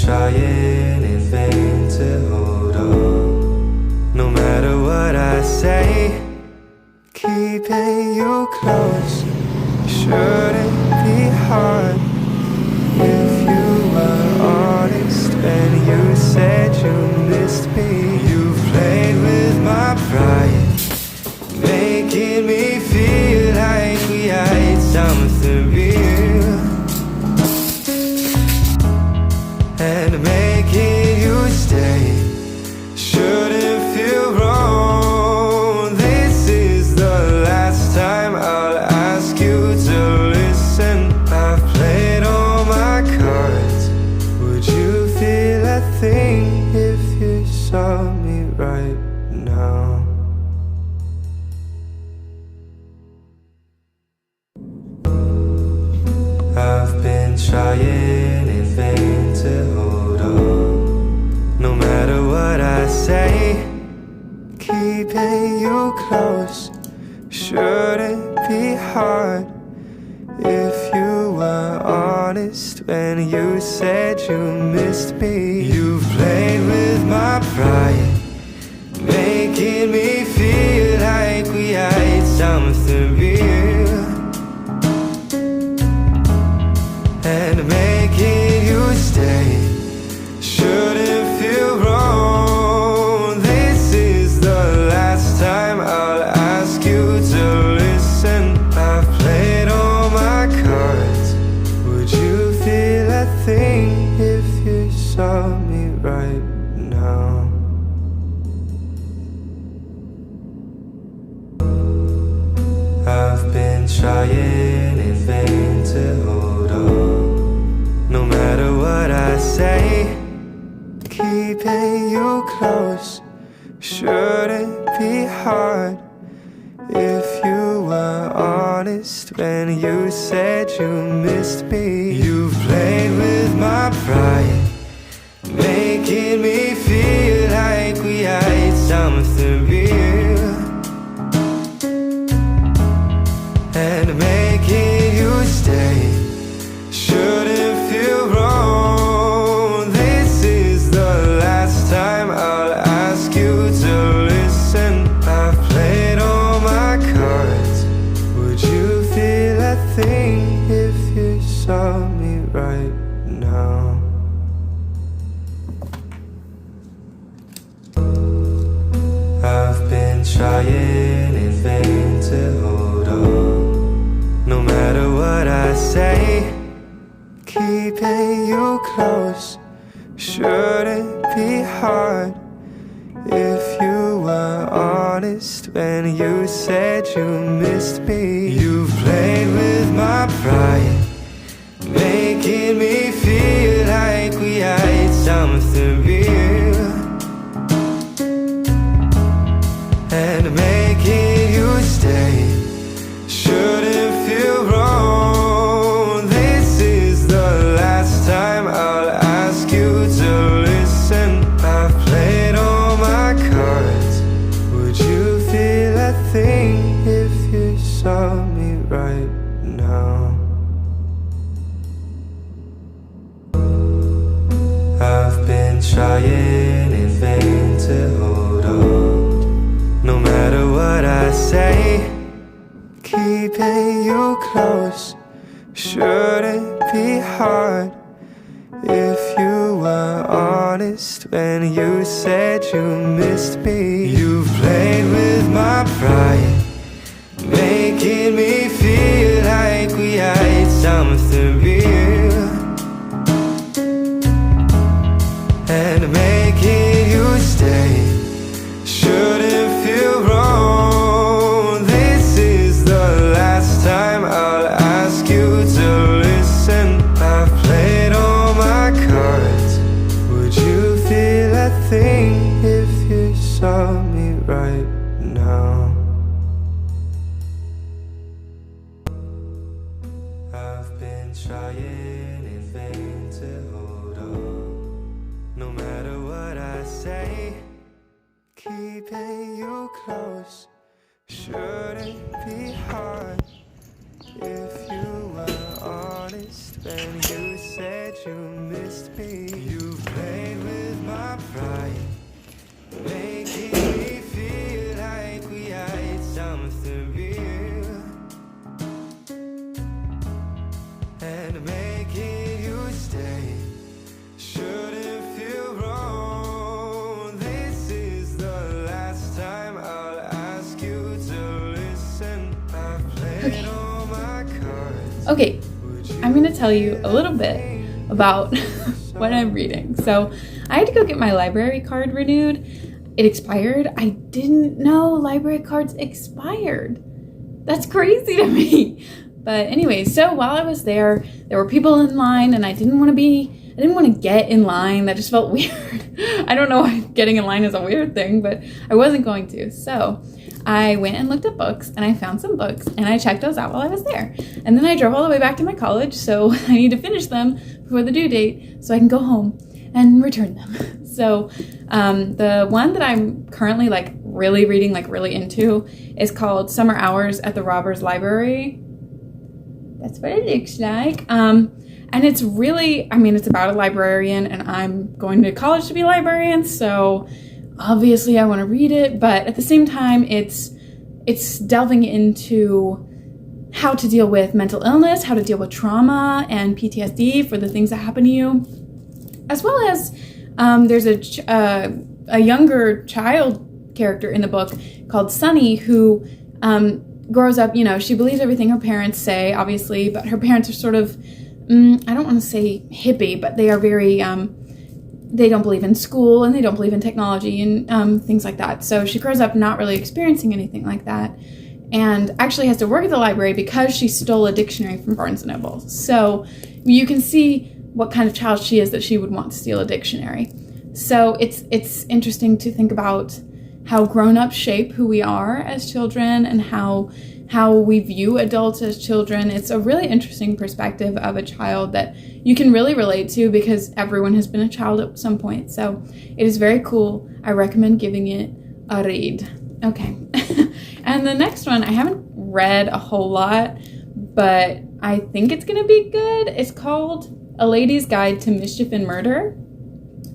trying in vain to hold on. No matter what I say, keeping you close shouldn't be hard. If you were honest when you said you missed me, you played with my pride, making me feel like we had something real, and making you stay shouldn't feel wrong. This is the last time I'll ask you to listen. I've played all my cards. Would you feel a thing if you saw me right now? I've been trying in vain to hold on. No matter what I say, keeping you close shouldn't be hard. If you were honest when you said you missed me, you've played with my pride, making me feel like we had something real, and making you stay shouldn't feel wrong. This is the last time I'll ask you to listen. I've played all my cards. Would you feel a thing if you saw me right now? I've been trying in vain to hold on. No matter what I say, keeping you close shouldn't be hard. If you were honest when you said you missed me, you've played with my pride, making me feel like we had something real, and making you stay shouldn't feel wrong. This is the last time I'll ask you to listen. I've played all my cards. Would you feel a thing if you saw me right now? I've been trying in vain to hold on. No matter what I say, keeping you close shouldn't be hard. If you were honest when you said you missed me, you've played with my pride, making me feel like we had something real, and making you stay shouldn't feel wrong. This is the last time I'll ask you to listen. I've played all my cards. Would you feel a thing if you saw me right now? I've been trying in vain to hold on. No matter what I say, keeping you close shouldn't be hard. If you were honest when you said you missed me, you've played with my pride, making me feel like we had something real, and making you stay shouldn't feel wrong. This is the last time I'll ask you to listen. I've played all my cards. Would you feel a thing if you saw me right now? I've been trying in vain to hold on. No matter what I say, keeping you close shouldn't be hard. If you were honest Then you said you missed me. You played with my pride, making me feel like we had something real, and making you stay shouldn't feel wrong. This is the last time I'll ask you to listen. I've played all my cards. Okay, I'm gonna tell you a little bit about what I'm reading. So I had to go get my library card renewed. It expired. I didn't know library cards expired. That's crazy to me. But anyway, so while I was there were people in line, and I didn't want to get in line. That just felt weird. I don't know why getting in line is a weird thing, but I wasn't going to. So I went and looked at books, and I found some books, and I checked those out while I was there. And then I drove all the way back to my college, so I need to finish them before the due date so I can go home and return them. So the one that I'm currently really reading, really into, is called Summer Hours at the Robbers Library. That's what it looks like. And it's really, it's about a librarian, and I'm going to college to be a librarian, so obviously I want to read it, but at the same time, it's delving into how to deal with mental illness, how to deal with trauma and PTSD for the things that happen to you, as well as there's a younger child character in the book called Sunny who grows up, she believes everything her parents say, obviously, but her parents are sort of, I don't want to say hippie, but they are very, they don't believe in school, and they don't believe in technology and things like that. So she grows up not really experiencing anything like that, and actually has to work at the library because she stole a dictionary from Barnes & Noble. So you can see what kind of child she is that she would want to steal a dictionary. So it's interesting to think about how grown-ups shape who we are as children, and how we view adults as children. It's a really interesting perspective of a child that you can really relate to, because everyone has been a child at some point. So it is very cool. I recommend giving it a read. Okay. And the next one, I haven't read a whole lot, but I think it's going to be good. It's called A Lady's Guide to Mischief and Murder.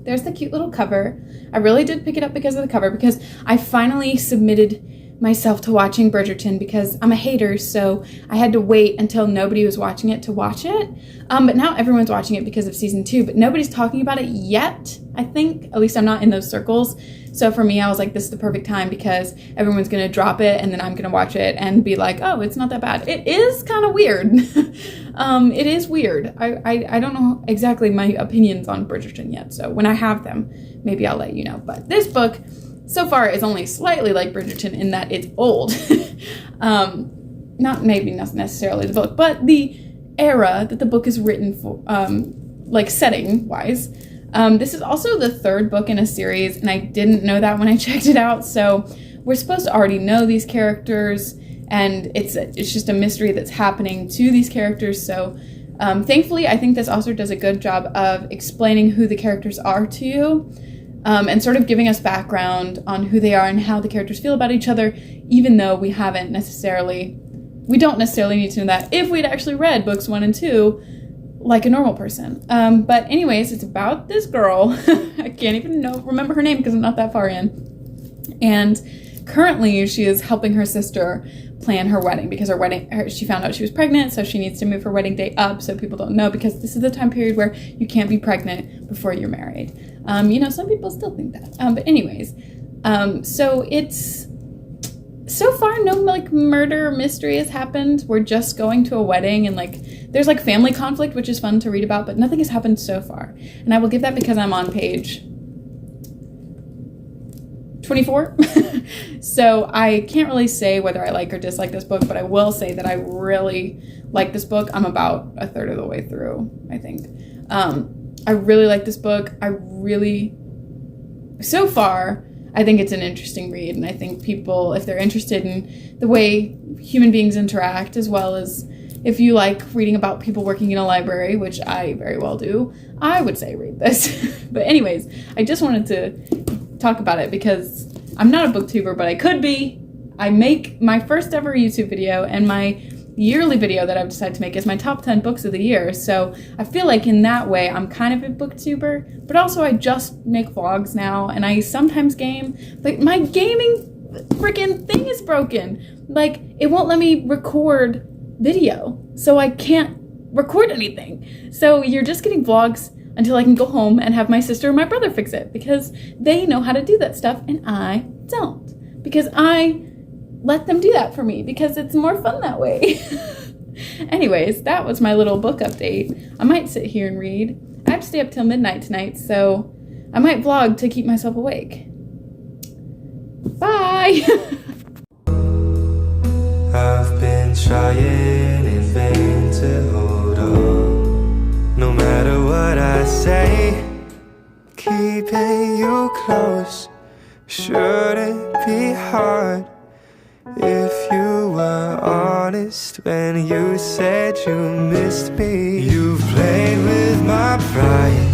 There's the cute little cover. I really did pick it up because of the cover, because I finally submitted myself to watching Bridgerton, because I'm a hater, so I had to wait until nobody was watching it to watch it. But now everyone's watching it because of season 2, but nobody's talking about it yet, I think. At least I'm not in those circles. So for me, I was like, this is the perfect time, because everyone's going to drop it, and then I'm going to watch it and be like, oh, it's not that bad. It is kind of weird. It is weird. I don't know exactly my opinions on Bridgerton yet, so when I have them, maybe I'll let you know. But this book, so far, is only slightly like Bridgerton in that it's old. Not necessarily the book, but the era that the book is written for, setting-wise. This is also the third book in a series, and I didn't know that when I checked it out, so we're supposed to already know these characters, and it's just a mystery that's happening to these characters, so thankfully, I think this author does a good job of explaining who the characters are to you, and sort of giving us background on who they are and how the characters feel about each other, even though we don't necessarily need to know that if we'd actually read books 1 and 2 like a normal person. But anyways, it's about this girl. I can't even remember her name because I'm not that far in. And currently she is helping her sister plan her wedding, because she found out she was pregnant, so she needs to move her wedding date up so people don't know, because this is the time period where you can't be pregnant before you're married. Some people still think that. But anyways, so it's, so far no murder mystery has happened. We're just going to a wedding, and there's family conflict, which is fun to read about, but nothing has happened so far. And I will give that because I'm on page 24. So I can't really say whether I like or dislike this book, but I will say that I really like this book. I'm about a third of the way through, I think. I really like this book. So far, I think it's an interesting read, and I think people, if they're interested in the way human beings interact, as well as if you like reading about people working in a library, which I very well do, I would say read this. But anyways, I just wanted to talk about it because I'm not a booktuber, but I could be. I make my first ever YouTube video, and my yearly video that I've decided to make is my top 10 books of the year. So I feel like in that way, I'm kind of a booktuber, but also I just make vlogs now and I sometimes game. Like my gaming freaking thing is broken. Like it won't let me record video. So I can't record anything. So you're just getting vlogs until I can go home and have my sister or my brother fix it because they know how to do that stuff and I don't. Because I let them do that for me because it's more fun that way. Anyways, that was my little book update. I might sit here and read. I have to stay up till midnight tonight, so I might vlog to keep myself awake. Bye! I've been trying in vain to hold on. No matter what I say, keeping you close shouldn't be hard. If you were honest when you said you missed me, you've played with my pride.